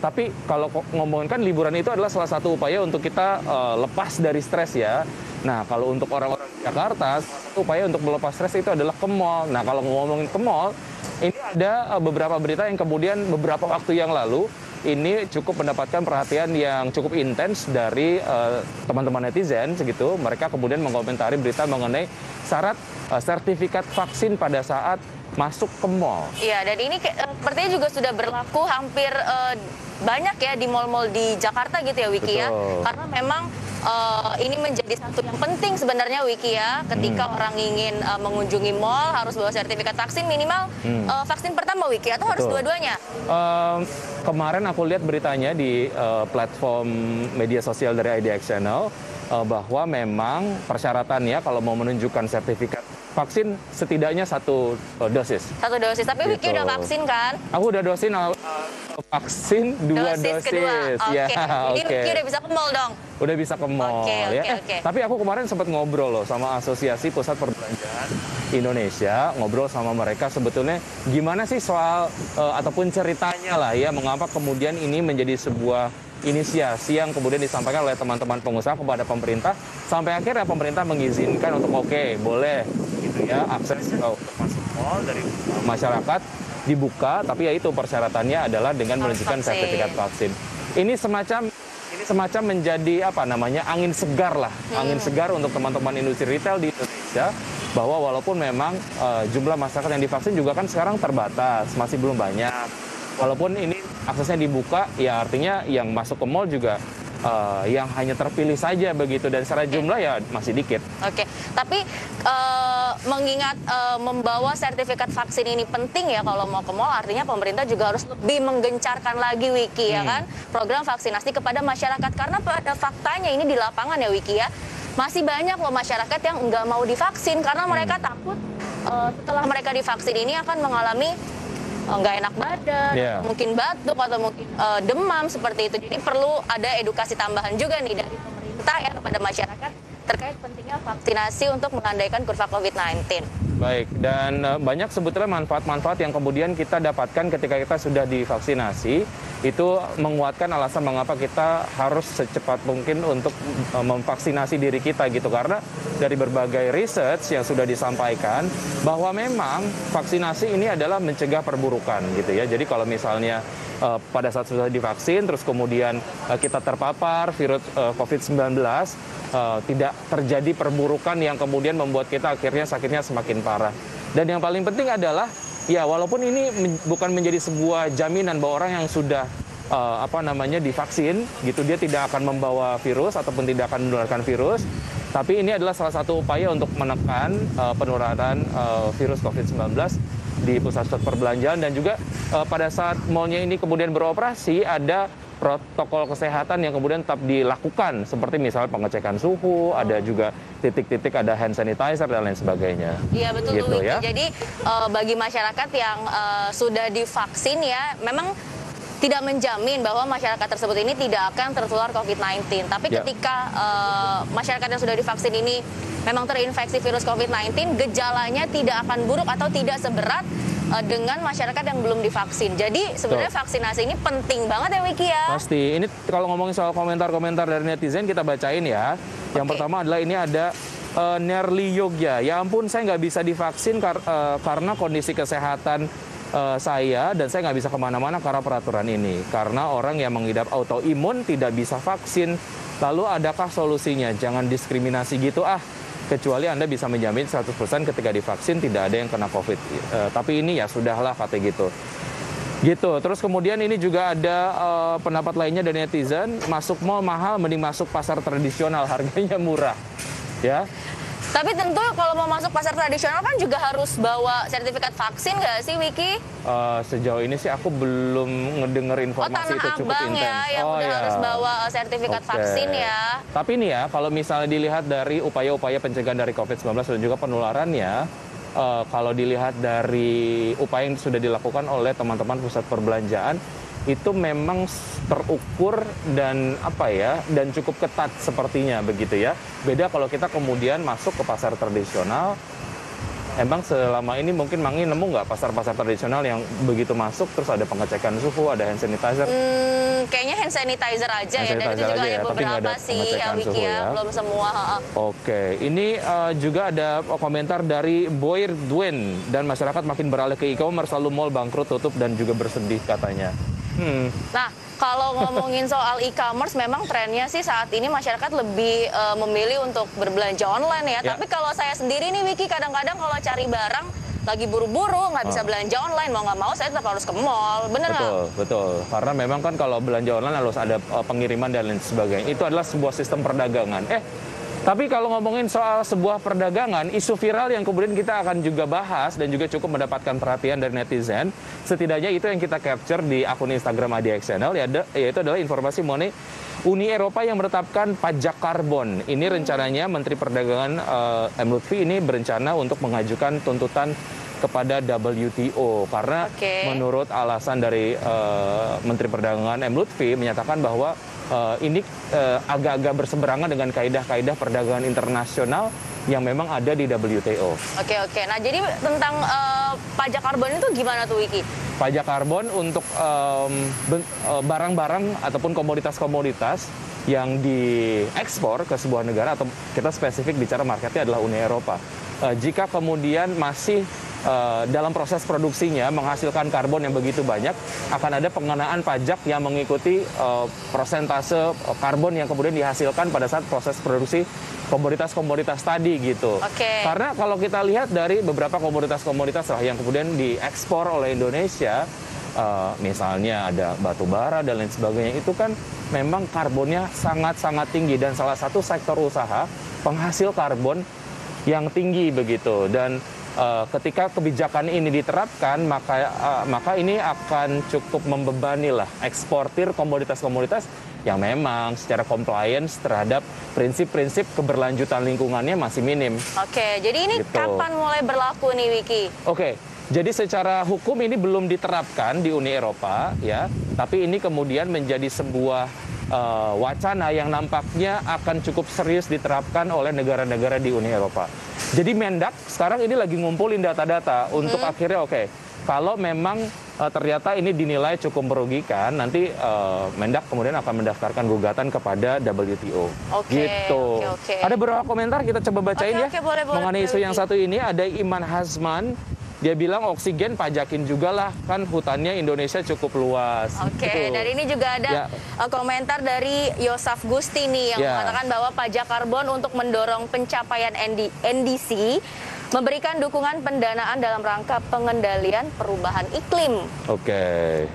Tapi kalau ngomongin kan liburan itu adalah salah satu upaya untuk kita lepas dari stres ya. Nah, kalau untuk orang-orang di Jakarta, salah satu upaya untuk melepas stres itu adalah ke mall. Nah, kalau ngomongin ke mall, ini ada beberapa berita yang kemudian beberapa waktu yang lalu ini cukup mendapatkan perhatian yang cukup intens dari teman-teman netizen segitu. Mereka kemudian mengomentari berita mengenai syarat sertifikat vaksin pada saat masuk ke mall. Iya, dan ini sepertinya juga sudah berlaku hampir banyak ya di mal-mal di Jakarta gitu ya, Wiki ya. Karena memang ini menjadi satu yang penting sebenarnya, Wiki ya. Ketika orang ingin mengunjungi mall harus bawa sertifikat vaksin minimal vaksin pertama, Wiki, atau harus dua-duanya? Kemarin aku lihat beritanya di platform media sosial dari IDX Channel bahwa memang persyaratannya kalau mau menunjukkan sertifikat vaksin setidaknya 1 dosis. 1 dosis, tapi Wiki udah vaksin kan? Aku udah vaksin 2 dosis. Kedua. Ya, Jadi Wiki udah bisa ke mall dong? Udah bisa ke mall ya. Oke. Tapi aku kemarin sempat ngobrol loh sama Asosiasi Pusat Perbelanjaan Indonesia, ngobrol sama mereka sebetulnya gimana sih soal ataupun ceritanya lah ya, mengapa kemudian ini menjadi sebuah inisiasi yang kemudian disampaikan oleh teman-teman pengusaha kepada pemerintah, sampai akhirnya pemerintah mengizinkan untuk boleh gitu ya, akses untuk masuk mall dari masyarakat dibuka, tapi ya itu persyaratannya adalah dengan menunjukkan sertifikat vaksin. Ini semacam menjadi angin segar lah, angin segar untuk teman-teman industri retail di Indonesia, bahwa walaupun memang jumlah masyarakat yang divaksin juga kan sekarang terbatas, masih belum banyak. Walaupun ini aksesnya dibuka, ya artinya yang masuk ke mall juga yang hanya terpilih saja begitu, dan secara jumlah ya masih dikit. Oke, tapi mengingat membawa sertifikat vaksin ini penting ya kalau mau ke mall, artinya pemerintah juga harus lebih menggencarkan lagi, Wiki, ya kan, program vaksinasi kepada masyarakat. Karena pada faktanya ini di lapangan ya, Wiki ya, masih banyak loh masyarakat yang nggak mau divaksin karena mereka takut setelah mereka divaksin ini akan mengalami nggak enak badan, mungkin batuk atau mungkin demam seperti itu. Jadi perlu ada edukasi tambahan juga nih dari pemerintah ya kepada masyarakat terkait pentingnya vaksinasi untuk mengandaikan kurva COVID-19. Baik, dan banyak sebetulnya manfaat-manfaat yang kemudian kita dapatkan ketika kita sudah divaksinasi. Itu menguatkan alasan mengapa kita harus secepat mungkin untuk memvaksinasi diri kita gitu. Karena dari berbagai research yang sudah disampaikan bahwa memang vaksinasi ini adalah mencegah perburukan gitu ya. Jadi kalau misalnya pada saat sudah divaksin terus kemudian kita terpapar virus COVID-19, tidak terjadi perburukan yang kemudian membuat kita akhirnya sakitnya semakin parah. Dan yang paling penting adalah ya, walaupun ini bukan menjadi sebuah jaminan bahwa orang yang sudah divaksin gitu dia tidak akan membawa virus ataupun tidak akan menularkan virus, tapi ini adalah salah satu upaya untuk menekan penularan virus COVID-19 di pusat-pusat perbelanjaan. Dan juga pada saat mallnya ini kemudian beroperasi, ada protokol kesehatan yang kemudian tetap dilakukan, seperti misalnya pengecekan suhu, ada juga titik-titik, ada hand sanitizer dan lain sebagainya. Iya betul, gitu, Wiki. ya. Jadi bagi masyarakat yang sudah divaksin ya, memang tidak menjamin bahwa masyarakat tersebut ini tidak akan tertular COVID-19. Tapi ketika masyarakat yang sudah divaksin ini memang terinfeksi virus COVID-19, gejalanya tidak akan buruk atau tidak seberat dengan masyarakat yang belum divaksin. Jadi sebenarnya vaksinasi ini penting banget ya, Wiki ya. Pasti. Ini kalau ngomongin soal komentar-komentar dari netizen, kita bacain ya. Yang pertama adalah ini ada Nerli Yogya. Ya ampun, saya nggak bisa divaksin karena kondisi kesehatan saya, dan saya nggak bisa kemana-mana karena peraturan ini. Karena orang yang mengidap autoimun tidak bisa vaksin. Lalu adakah solusinya? Jangan diskriminasi gitu kecuali Anda bisa menjamin 100% ketika divaksin tidak ada yang kena COVID. Tapi ini ya sudahlah, kata gitu. Terus kemudian ini juga ada pendapat lainnya dari netizen, masuk mall mahal, mending masuk pasar tradisional, harganya murah. Ya. Tapi tentu kalau mau masuk pasar tradisional kan juga harus bawa sertifikat vaksin nggak sih, Wiki? Sejauh ini sih aku belum ngedenger informasi itu cukup intens. Ya, yang udah harus bawa sertifikat vaksin ya. Tapi nih ya, kalau misalnya dilihat dari upaya-upaya pencegahan dari COVID-19 dan juga penularannya, kalau dilihat dari upaya yang sudah dilakukan oleh teman-teman pusat perbelanjaan, itu memang terukur dan dan cukup ketat sepertinya begitu ya. Beda kalau kita kemudian masuk ke pasar tradisional, emang selama ini mungkin Mangi nemu nggak pasar-pasar tradisional yang begitu masuk terus ada pengecekan suhu, ada hand sanitizer? Kayaknya hand sanitizer aja Hand ya, dan itu sanitizer juga aja ada ya, tapi nggak beberapa ada sih pengecekan Wiki suhu ya, ya. belum semua. Oke, ini juga ada komentar dari Boyer Duen, dan masyarakat makin beralih ke e-commerce, lalu mall bangkrut, tutup, dan juga bersedih katanya. Nah, kalau ngomongin soal e-commerce, memang trennya sih saat ini masyarakat lebih memilih untuk berbelanja online ya. Ya. Tapi kalau saya sendiri nih Wiki, kadang-kadang kalau cari barang lagi buru-buru, nggak bisa belanja online, mau nggak mau saya tetap harus ke mall. Bener nggak? Betul, betul. Karena memang kan kalau belanja online harus ada pengiriman dan lain sebagainya. Itu adalah sebuah sistem perdagangan. Tapi kalau ngomongin soal sebuah perdagangan, isu viral yang kemudian kita akan juga bahas dan juga cukup mendapatkan perhatian dari netizen, setidaknya itu yang kita capture di akun Instagram ADX Channel, yaitu adalah informasi mengenai Uni Eropa yang menetapkan pajak karbon. Ini rencananya Menteri Perdagangan M. Lutfi ini berencana untuk mengajukan tuntutan kepada WTO, karena menurut alasan dari Menteri Perdagangan M. Lutfi menyatakan bahwa ini agak-agak berseberangan dengan kaidah-kaidah perdagangan internasional yang memang ada di WTO. Oke. Nah, jadi tentang pajak karbon itu gimana tuh Wiki? Pajak karbon untuk barang-barang ataupun komoditas-komoditas yang diekspor ke sebuah negara, atau kita spesifik bicara marketnya adalah Uni Eropa. Jika kemudian masih dalam proses produksinya menghasilkan karbon yang begitu banyak, akan ada pengenaan pajak yang mengikuti persentase karbon yang kemudian dihasilkan pada saat proses produksi komoditas-komoditas tadi gitu. Karena kalau kita lihat dari beberapa komoditas-komoditas lah yang kemudian diekspor oleh Indonesia, misalnya ada batu bara dan lain sebagainya, itu kan memang karbonnya sangat-sangat tinggi, dan salah satu sektor usaha penghasil karbon yang tinggi begitu. Dan ketika kebijakan ini diterapkan, maka ini akan cukup membebani lah eksportir komoditas-komoditas yang memang secara compliance terhadap prinsip-prinsip keberlanjutan lingkungannya masih minim. Oke, jadi ini gitu. Kapan mulai berlaku nih Wiki? Oke, jadi secara hukum ini belum diterapkan di Uni Eropa ya, tapi ini kemudian menjadi sebuah wacana yang nampaknya akan cukup serius diterapkan oleh negara-negara di Uni Eropa. Jadi Mendak sekarang ini lagi ngumpulin data-data untuk akhirnya kalau memang ternyata ini dinilai cukup merugikan, nanti Mendak kemudian akan mendaftarkan gugatan kepada WTO. Gitu. Ada beberapa komentar kita coba bacain ya. Boleh, mengenai isu yang satu ini, ada Iman Hazman. Dia bilang oksigen pajakin juga lah, kan hutannya Indonesia cukup luas. Dan ini juga ada komentar dari Yosaf Gusti nih yang mengatakan bahwa pajak karbon untuk mendorong pencapaian NDC memberikan dukungan pendanaan dalam rangka pengendalian perubahan iklim.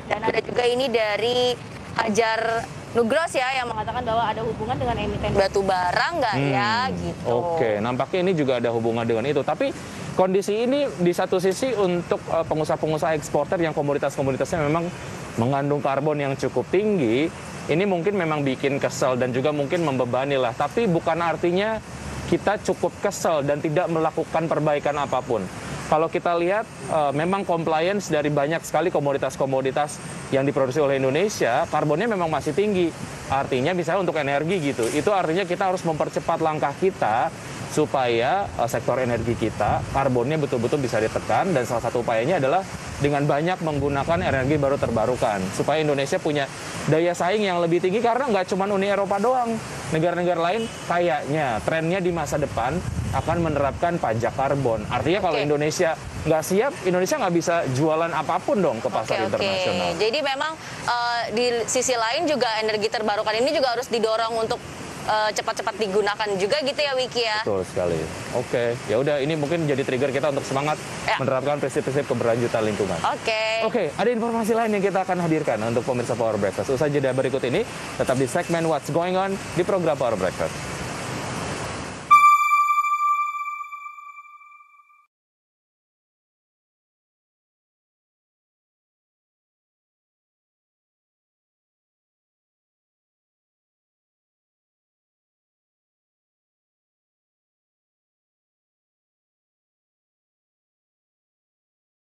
Dan ada juga ini dari Hajar Nugros ya, yang mengatakan bahwa ada hubungan dengan emiten batu bara nggak ya gitu. Nampaknya ini juga ada hubungan dengan itu. Tapi kondisi ini di satu sisi untuk pengusaha-pengusaha eksporter yang komoditas-komoditasnya memang mengandung karbon yang cukup tinggi, ini mungkin memang bikin kesel dan juga mungkin membebani lah. Tapi bukan artinya kita cukup kesel dan tidak melakukan perbaikan apapun. Kalau kita lihat memang compliance dari banyak sekali komoditas-komoditas yang diproduksi oleh Indonesia, karbonnya memang masih tinggi. Artinya misalnya untuk energi gitu, itu artinya kita harus mempercepat langkah kita supaya sektor energi kita karbonnya betul-betul bisa ditekan, dan salah satu upayanya adalah dengan banyak menggunakan energi baru terbarukan supaya Indonesia punya daya saing yang lebih tinggi, karena nggak cuma Uni Eropa doang, negara-negara lain kayaknya trennya di masa depan akan menerapkan pajak karbon. Artinya kalau Indonesia nggak siap, Indonesia nggak bisa jualan apapun dong ke pasar internasional. Jadi memang di sisi lain juga energi terbarukan ini juga harus didorong untuk cepat-cepat digunakan juga gitu ya Wiki ya. Betul sekali. Ya udah, ini mungkin jadi trigger kita untuk semangat menerapkan prinsip-prinsip keberlanjutan lingkungan. Ada informasi lain yang kita akan hadirkan untuk pemirsa Power Breakfast. Usai jeda berikut ini, tetap di segmen What's Going On di program Power Breakfast.